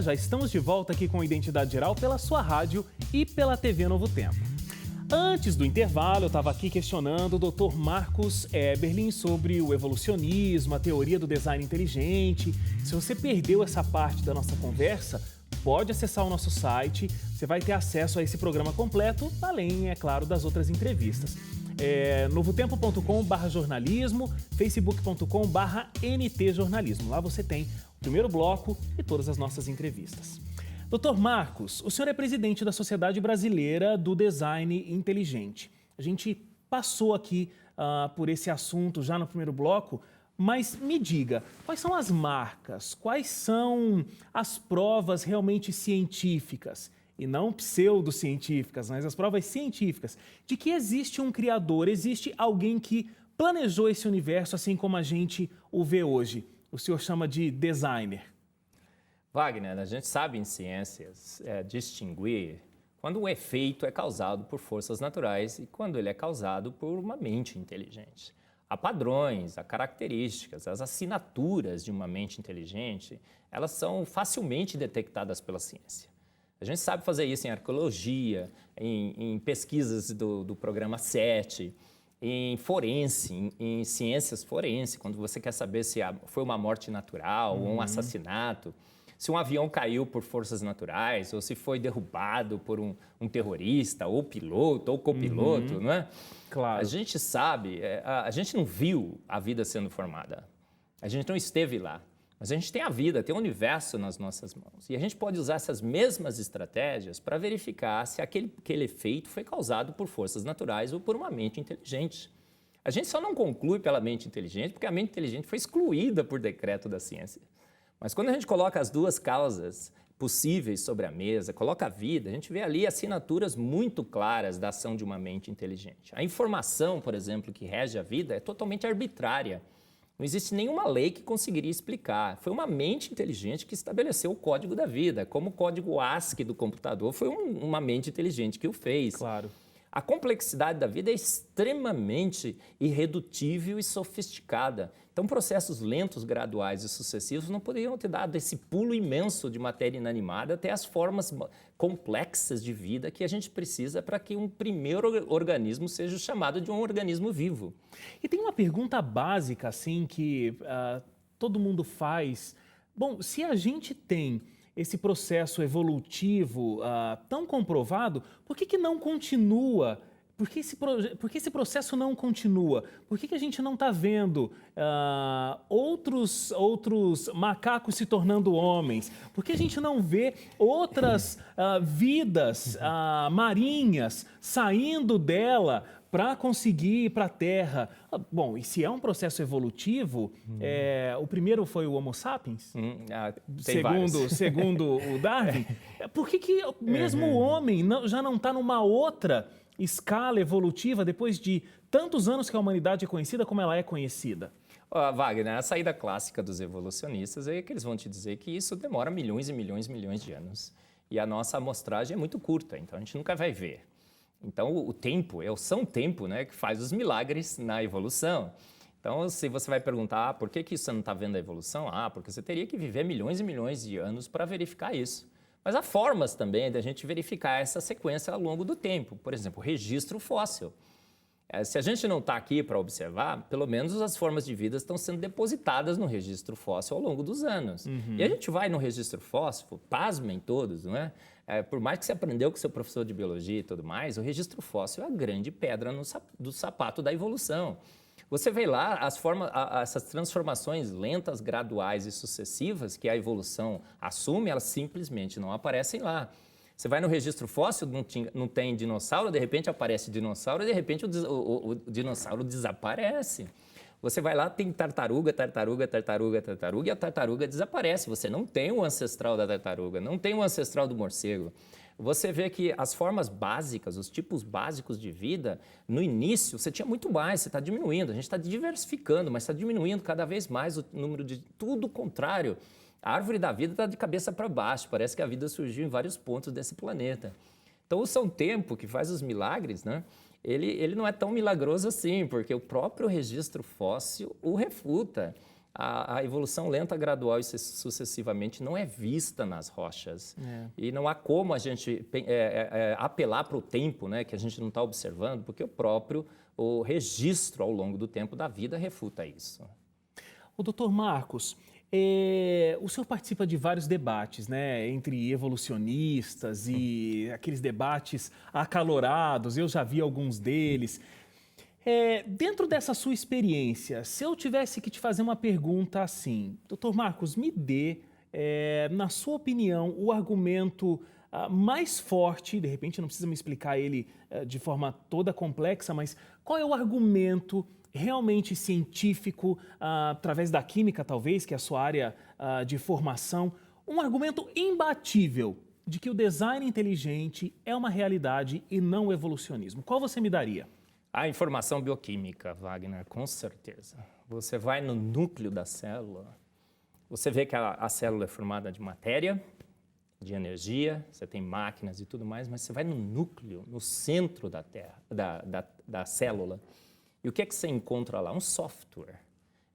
Já estamos de volta aqui com Identidade Geral pela sua rádio e pela TV Novo Tempo. Antes do intervalo, eu estava aqui questionando o Dr. Marcos Eberlin sobre o evolucionismo, a teoria do design inteligente. Se você perdeu essa parte da nossa conversa, pode acessar o nosso site, você vai ter acesso a esse programa completo, além, é claro, das outras entrevistas. novotempo.com/jornalismo, facebook.com/ntjornalismo. Lá você tem o primeiro bloco e todas as nossas entrevistas. Dr. Marcos, o senhor é presidente da Sociedade Brasileira do Design Inteligente. A gente passou aqui por esse assunto já no primeiro bloco, mas me diga, quais são as marcas, quais são as provas realmente científicas, e não pseudocientíficas, mas as provas científicas, de que existe um criador, existe alguém que planejou esse universo assim como a gente o vê hoje. O senhor chama de designer. Wagner, a gente sabe em ciências distinguir quando um efeito é causado por forças naturais e quando ele é causado por uma mente inteligente. Há padrões, há características, as assinaturas de uma mente inteligente, elas são facilmente detectadas pela ciência. A gente sabe fazer isso em arqueologia, em pesquisas do programa SET, em forense, em ciências forense, quando você quer saber se foi uma morte natural ou um assassinato, se um avião caiu por forças naturais ou se foi derrubado por um terrorista, ou piloto, ou copiloto, não é? Claro. A gente sabe, a gente não viu a vida sendo formada, a gente não esteve lá. Mas a gente tem a vida, tem o universo nas nossas mãos. E a gente pode usar essas mesmas estratégias para verificar se aquele efeito foi causado por forças naturais ou por uma mente inteligente. A gente só não conclui pela mente inteligente porque a mente inteligente foi excluída por decreto da ciência. Mas quando a gente coloca as duas causas possíveis sobre a mesa, coloca a vida, a gente vê ali assinaturas muito claras da ação de uma mente inteligente. A informação, por exemplo, que rege a vida é totalmente arbitrária. Não existe nenhuma lei que conseguiria explicar. Foi uma mente inteligente que estabeleceu o código da vida, como o código ASCII do computador foi uma mente inteligente que o fez. Claro. A complexidade da vida é extremamente irredutível e sofisticada. Então, processos lentos, graduais e sucessivos não poderiam ter dado esse pulo imenso de matéria inanimada até as formas complexas de vida que a gente precisa para que um primeiro organismo seja chamado de um organismo vivo. E tem uma pergunta básica, assim, que todo mundo faz. Bom, se a gente tem esse processo evolutivo tão comprovado, por que não continua? Por que esse processo não continua? Por que a gente não está vendo outros macacos se tornando homens? Por que a gente não vê outras vidas marinhas saindo dela para conseguir ir para a Terra? Bom, e se é um processo evolutivo, o primeiro foi o Homo sapiens, segundo o Darwin, por que mesmo o homem já não está numa outra escala evolutiva depois de tantos anos que a humanidade é conhecida como ela é conhecida? Wagner, a saída clássica dos evolucionistas é que eles vão te dizer que isso demora milhões e milhões e milhões de anos. E a nossa amostragem é muito curta, então a gente nunca vai ver. Então, o tempo, é o São Tempo, né, que faz os milagres na evolução. Então, se você vai perguntar por que você não está vendo a evolução, porque você teria que viver milhões e milhões de anos para verificar isso. Mas há formas também da gente verificar essa sequência ao longo do tempo. Por exemplo, o registro fóssil. Se a gente não está aqui para observar, pelo menos as formas de vida estão sendo depositadas no registro fóssil ao longo dos anos. E a gente vai no registro fóssil, pasmem todos, não é? Por mais que você aprendeu com seu professor de biologia e tudo mais, o registro fóssil é a grande pedra do sapato da evolução. Você vê lá essas transformações lentas, graduais e sucessivas que a evolução assume, elas simplesmente não aparecem lá. Você vai no registro fóssil, não tem dinossauro, de repente aparece dinossauro e de repente o dinossauro desaparece. Você vai lá, tem tartaruga e a tartaruga desaparece. Você não tem o ancestral da tartaruga, não tem o ancestral do morcego. Você vê que as formas básicas, os tipos básicos de vida, no início você tinha muito mais, você está diminuindo. A gente está diversificando, mas está diminuindo cada vez mais o número de tudo o contrário. A árvore da vida está de cabeça para baixo, parece que a vida surgiu em vários pontos desse planeta. Então, o São Tempo, que faz os milagres, né? ele não é tão milagroso assim, porque o próprio registro fóssil o refuta. A evolução lenta, gradual e sucessivamente não é vista nas rochas. E não há como a gente apelar para o tempo, né, que a gente não está observando, porque o registro ao longo do tempo da vida refuta isso. O doutor Marcos, o senhor participa de vários debates, né, entre evolucionistas e aqueles debates acalorados, eu já vi alguns deles. Dentro dessa sua experiência, se eu tivesse que te fazer uma pergunta assim, doutor Marcos, me dê, na sua opinião, o argumento mais forte, de repente não precisa me explicar ele de forma toda complexa, mas qual é o argumento realmente científico, através da química talvez, que é a sua área de formação, um argumento imbatível de que o design inteligente é uma realidade e não o evolucionismo? Qual você me daria? A informação bioquímica, Wagner, com certeza. Você vai no núcleo da célula, você vê que a célula é formada de matéria, de energia, você tem máquinas e tudo mais, mas você vai no núcleo, no centro da célula, e o que é que você encontra lá? Um software.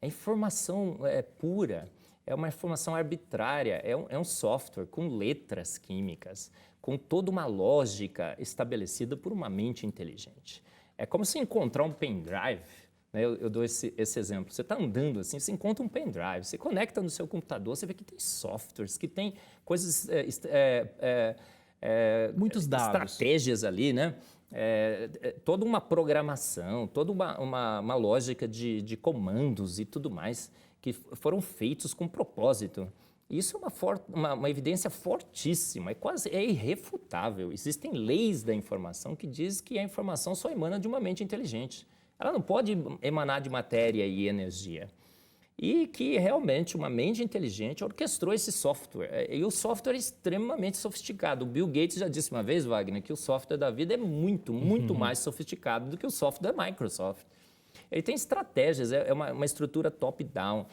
A informação pura, é uma informação arbitrária, é um software com letras químicas, com toda uma lógica estabelecida por uma mente inteligente. É como se encontrar um pendrive, né? Eu dou esse exemplo. Você está andando assim, você encontra um pendrive, você conecta no seu computador, você vê que tem softwares, que tem coisas, Muitos dados. estratégias ali, né? Toda uma programação, toda uma lógica de comandos e tudo mais, que foram feitos com propósito. Isso é uma evidência fortíssima, é irrefutável. Existem leis da informação que dizem que a informação só emana de uma mente inteligente. Ela não pode emanar de matéria e energia. E que realmente uma mente inteligente orquestrou esse software. E o software é extremamente sofisticado. O Bill Gates já disse uma vez, Wagner, que o software da vida é muito mais sofisticado do que o software da Microsoft. Ele tem estratégias, é uma estrutura top-down,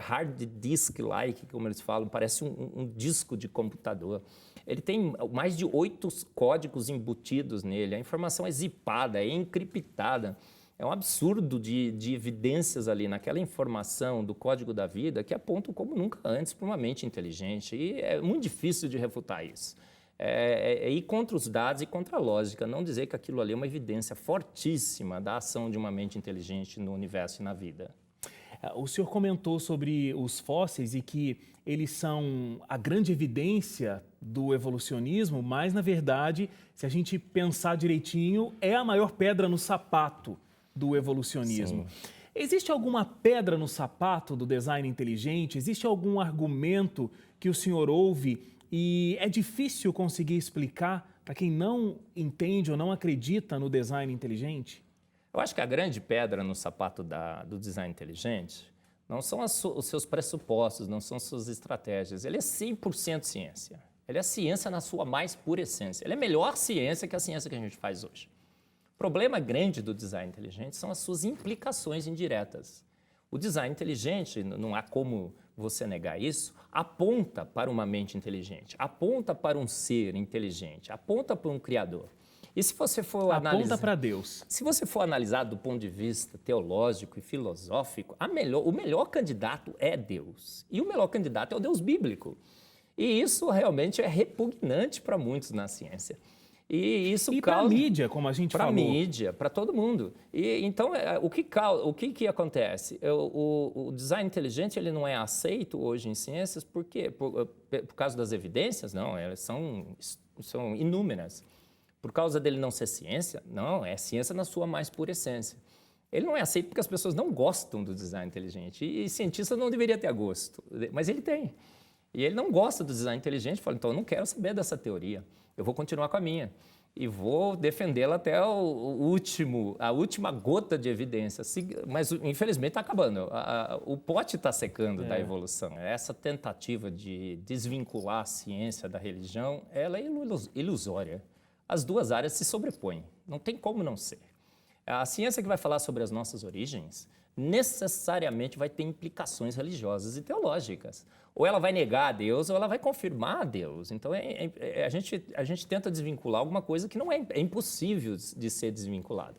hard disk-like, como eles falam, parece um disco de computador. Ele tem mais de 8 códigos embutidos nele, a informação é zipada, é encriptada. É um absurdo de evidências ali naquela informação do código da vida que apontam como nunca antes para uma mente inteligente. E é muito difícil de refutar isso. É ir contra os dados e contra a lógica, não dizer que aquilo ali é uma evidência fortíssima da ação de uma mente inteligente no universo e na vida. O senhor comentou sobre os fósseis e que eles são a grande evidência do evolucionismo, mas, na verdade, se a gente pensar direitinho, é a maior pedra no sapato do evolucionismo. Sim. Existe alguma pedra no sapato do design inteligente? Existe algum argumento que o senhor ouve e é difícil conseguir explicar para quem não entende ou não acredita no design inteligente? Eu acho que a grande pedra no sapato do design inteligente não são os seus pressupostos, não são suas estratégias. Ele é 100% ciência. Ele é ciência na sua mais pura essência. Ele é melhor ciência que a ciência que a gente faz hoje. O problema grande do design inteligente são as suas implicações indiretas. O design inteligente, não há como você negar isso, aponta para uma mente inteligente, aponta para um ser inteligente, aponta para um criador. E se você for analisar... Aponta para Deus. Se você for analisar do ponto de vista teológico e filosófico, o melhor candidato é Deus. E o melhor candidato é o Deus bíblico. E isso realmente é repugnante para muitos na ciência. E para a mídia, como a gente falou. Para a mídia, para todo mundo. E, então, o que acontece? O design inteligente ele não é aceito hoje em ciências por quê? Por causa das evidências? Não, elas são inúmeras. Por causa dele não ser ciência? Não, é ciência na sua mais pura essência. Ele não é aceito porque as pessoas não gostam do design inteligente. E cientista não deveria ter gosto, mas ele tem. E ele não gosta do design inteligente, fala, então eu não quero saber dessa teoria. Eu vou continuar com a minha e vou defendê-la até a última gota de evidência. Mas, infelizmente, está acabando. O pote está secando da evolução. Essa tentativa de desvincular a ciência da religião, ela é ilusória. As duas áreas se sobrepõem. Não tem como não ser. A ciência que vai falar sobre as nossas origens necessariamente vai ter implicações religiosas e teológicas. Ou ela vai negar a Deus, ou ela vai confirmar a Deus. Então, a gente tenta desvincular alguma coisa que não é impossível de ser desvinculada.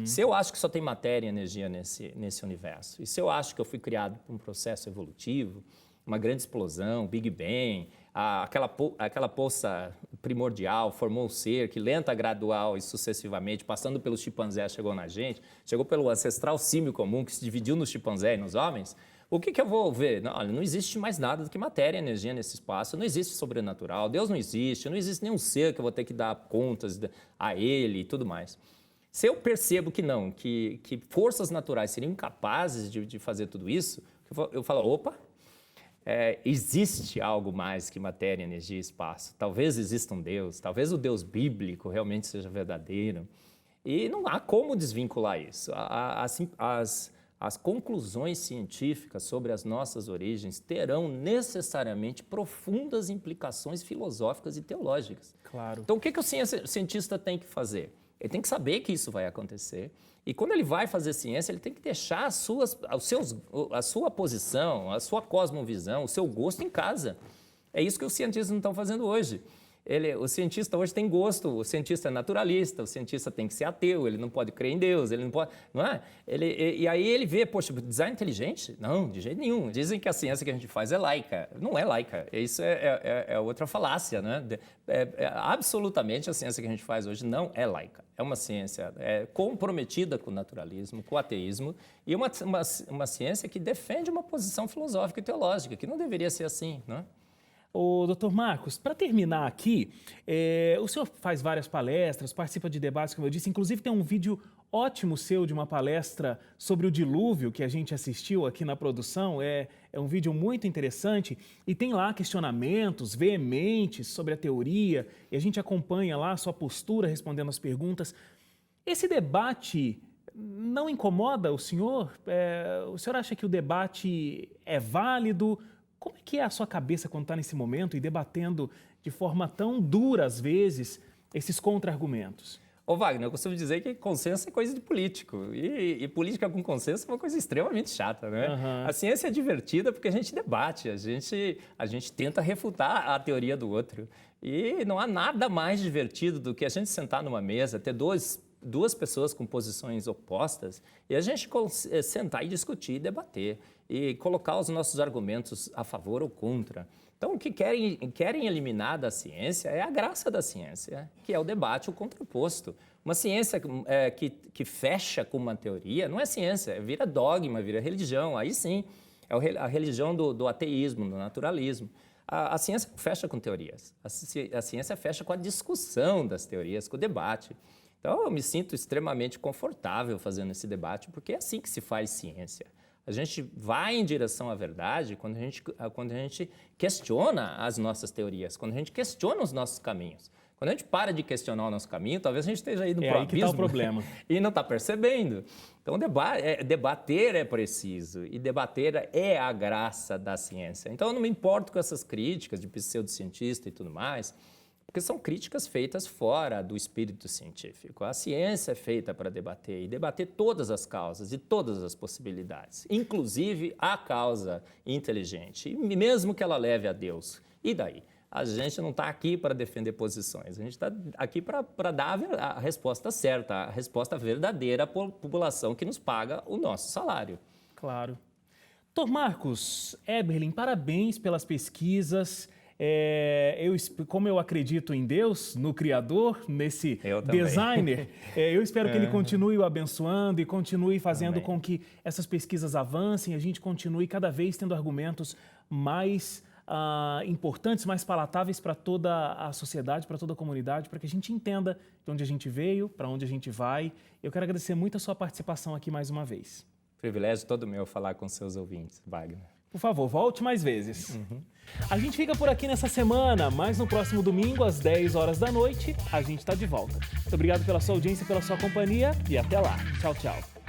Se eu acho que só tem matéria e energia nesse universo, e se eu acho que eu fui criado por um processo evolutivo, uma grande explosão, Big Bang, aquela poça primordial formou um ser que lenta, gradual e sucessivamente, passando pelos chimpanzés, chegou na gente, chegou pelo ancestral símio comum que se dividiu nos chimpanzés e nos homens. O que eu vou ver? Não existe mais nada do que matéria e energia nesse espaço, não existe sobrenatural, Deus não existe nenhum ser que eu vou ter que dar contas a ele e tudo mais. Se eu percebo que não, que forças naturais seriam incapazes de fazer tudo isso, eu falo, opa, existe algo mais que matéria, energia e espaço. Talvez exista um Deus, talvez o Deus bíblico realmente seja verdadeiro. E não há como desvincular isso. As conclusões científicas sobre as nossas origens terão necessariamente profundas implicações filosóficas e teológicas. Claro. Então, o que o cientista tem que fazer? Ele tem que saber que isso vai acontecer. E quando ele vai fazer ciência, ele tem que deixar a sua posição, a sua cosmovisão, o seu gosto em casa. É isso que os cientistas não estão fazendo hoje. O cientista hoje tem gosto, o cientista é naturalista, o cientista tem que ser ateu, ele não pode crer em Deus, ele não pode, não é? E aí ele vê, poxa, design inteligente? Não, de jeito nenhum. Dizem que a ciência que a gente faz é laica. Não é laica, isso é outra falácia, né? Absolutamente a ciência que a gente faz hoje não é laica. É uma ciência comprometida com o naturalismo, com o ateísmo, e uma ciência que defende uma posição filosófica e teológica, que não deveria ser assim, não é? Ô, Dr. Marcos, para terminar aqui, o senhor faz várias palestras, participa de debates, como eu disse, inclusive tem um vídeo ótimo seu de uma palestra sobre o dilúvio que a gente assistiu aqui na produção, é um vídeo muito interessante e tem lá questionamentos veementes sobre a teoria e a gente acompanha lá a sua postura respondendo as perguntas. Esse debate não incomoda o senhor? O senhor acha que o debate é válido? Como é que é a sua cabeça quando está nesse momento e debatendo de forma tão dura, às vezes, esses contra-argumentos? Ô Wagner, eu costumo dizer que consenso é coisa de político. E política com consenso é uma coisa extremamente chata, né? Uhum. A ciência é divertida porque a gente debate, a gente tenta refutar a teoria do outro. E não há nada mais divertido do que a gente sentar numa mesa, ter duas pessoas com posições opostas e a gente sentar e discutir e debater e colocar os nossos argumentos a favor ou contra. Então, o que querem eliminar da ciência é a graça da ciência, que é o debate, o contraposto. Uma ciência que fecha com uma teoria não é ciência, vira dogma, vira religião. Aí sim, é a religião do ateísmo, do naturalismo. A ciência fecha com teorias, a ciência fecha com a discussão das teorias, com o debate. Então, eu me sinto extremamente confortável fazendo esse debate, porque é assim que se faz ciência. A gente vai em direção à verdade quando a gente questiona as nossas teorias, quando a gente questiona os nossos caminhos. Quando a gente para de questionar o nosso caminho, talvez a gente esteja aí no aí que está o problema. E não está percebendo. Então, debater é preciso e debater é a graça da ciência. Então, eu não me importo com essas críticas de pseudocientista e tudo mais, porque são críticas feitas fora do espírito científico. A ciência é feita para debater, e debater todas as causas e todas as possibilidades, inclusive a causa inteligente, e mesmo que ela leve a Deus. E daí? A gente não está aqui para defender posições, a gente está aqui para dar a resposta certa, a resposta verdadeira à população que nos paga o nosso salário. Claro. Dr. Marcos Eberlin, parabéns pelas pesquisas. Como eu acredito em Deus, no Criador, nesse designer, eu espero que Ele continue o abençoando e continue fazendo com que essas pesquisas avancem, a gente continue cada vez tendo argumentos mais importantes, mais palatáveis para toda a sociedade, para toda a comunidade, para que a gente entenda de onde a gente veio, para onde a gente vai. Eu quero agradecer muito a sua participação aqui mais uma vez. Privilégio todo meu falar com seus ouvintes, Wagner. Por favor, volte mais vezes. A gente fica por aqui nessa semana, mas no próximo domingo, às 10 horas da noite, a gente está de volta. Muito obrigado pela sua audiência, pela sua companhia e até lá. Tchau, tchau.